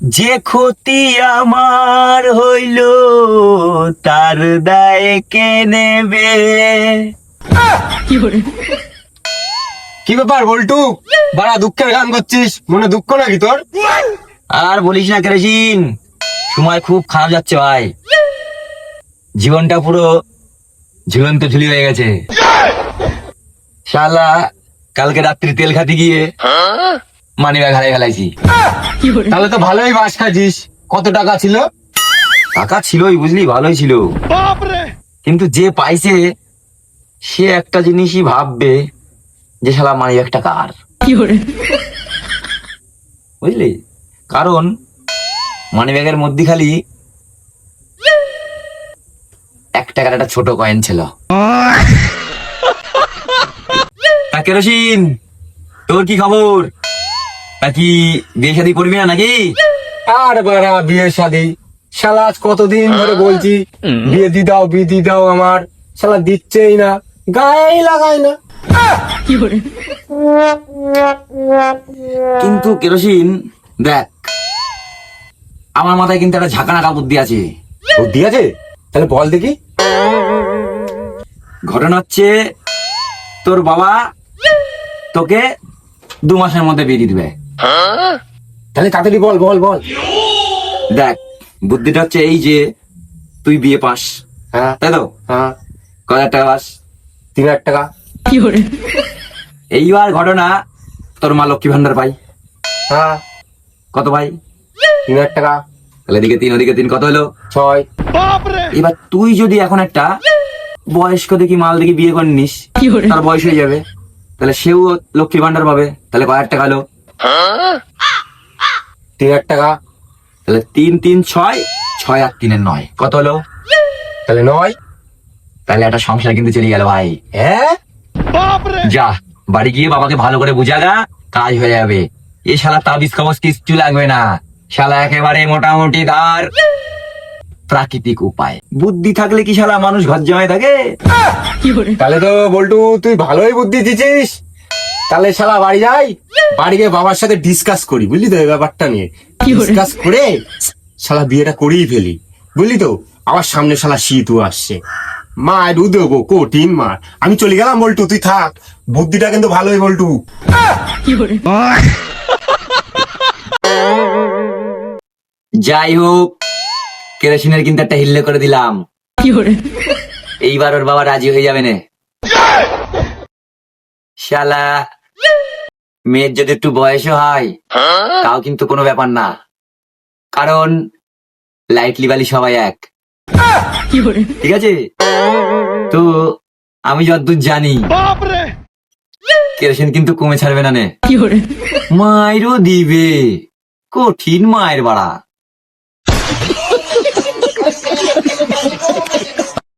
যে ক্ষতি আমার হইল তার দায় কে নেবে? কি ব্যাপার বল্টু, বড় দুঃখের গান করছিস, মনে দুঃখ নাকি তোর? আর বলিস না কেরোসিন, সময় খুব খারাপ যাচ্ছে ভাই। জীবনটা পুরো ঝুলন্ত ঝুলি হয়ে গেছে। শালা কালকে রাত্রি তেল খাতে গিয়ে মানি ব্যাগ হারিয়ে ফেলাইছি। তাহলে তো ভালোই বাস খাচ্ছিস। কত টাকা ছিল? টাকা ছিলই বুঝলি, ভালোই ছিল, কিন্তু যে পাইছে সে একটা জিনিসই ভাববে যে শালা মানি ব্যাগটা কার, বুঝলি? কারণ মানি ব্যাগের মধ্যে খালি 1 টাকার একটা ছোট কয়েন ছিল। তা কেরোসিন, তোর কি খবর? তা কি বিয়ে শাদী করবি না নাকি? আর বাড়া বিয়ে শাদি, শালা আজ কতদিন ধরে বলছি বিয়ে দি দাও, বিয়ে দি দাও, আমার শালা দিচ্ছেই না, গায়েই লাগায় না। কিন্তু কেরোসিন দেখ, আমার মাথায় কিন্তু একটা ঝাঁকানাকা বুদ্ধি আছে। বুদ্ধি আছে? তাহলে বল দেখি। ঘটনা হচ্ছে, তোর বাবা তোকে 2 মাসের মধ্যে বিয়ে দিয়ে দিবে। তাহলে তাড়াতাড়ি বল বল বল। দেখ, বুদ্ধিটা হচ্ছে এই যে তুই বিয়ে পাস, হ্যাঁ তাই তো? হ্যাঁ, ক হাজার টাকা পাস? 3,000 টাকা। এইবার ঘটনা, তোর মা লক্ষ্মী ভান্ডার পাই। হ্যাঁ, কত পাই? 3,000 টাকা। তাহলে এদিকে 3 ওদিকে 3, কত হলো? 6। এবার তুই যদি এখন একটা বয়স্ক দেখি মাল দেখি বিয়ে করে নিস, তার বয়স হয়ে যাবে, তাহলে সেও লক্ষ্মী ভান্ডার পাবে। তাহলে ক হাজার টাকা হলো? 3,000 টাকা। তাহলে 3 3 6, 6 আর 3 9, কত হলো? তাহলে 9। তাহলে একটা সংসার কিন্তু চলে গেল ভাই। হ্যাঁ, যা বাড়ি গিয়ে বাবাকে ভালো করে বুঝাগা, কাজ হয়ে যাবে। এ শালা তাবিজ কবজ কিচ্ছু লাগবে না, শালা একেবারে মোটামুটি তার প্রাকৃতিক উপায়। বুদ্ধি থাকলে কি শালা মানুষ ঘর জমায় থাকে? তাহলে তো বল্টু তুই ভালোই বুদ্ধি দিছিস। তাহলে শালা বাড়ি যাই, বাড়ি গিয়ে বাবার সাথে ডিসকাস করি, বুঝলি তো এই ব্যাপারটা নিয়ে। ডিসকাস করে শালা বিয়েটা করেই ফেলি, বুঝলি তো। আবার সামনে শালা শীতও আসছে, মার দেবো কঠিন মার। আমি চলে গেলাম বল্টু, তুই থাক। বুদ্ধিটা কিন্তু ভালোই বল্টু। যাই হোক, কেরোসিনের কিন্তু একটা হিল্লে করে দিলাম। এইবার ওর বাবা রাজি হয়ে যাবে না। শালা মেয়ের যদি একটু বয়সও হয় তাও কিন্তু কোনো ব্যাপার না, কারণ লাইটলি বালি সবাই এক, ঠিক আছে? তো আমি যতদূর জানি কেরোসিন কিন্তু কমে ছাড়বে না নে, মায়েরও দিবে, কঠিন মায়ের বাড়া।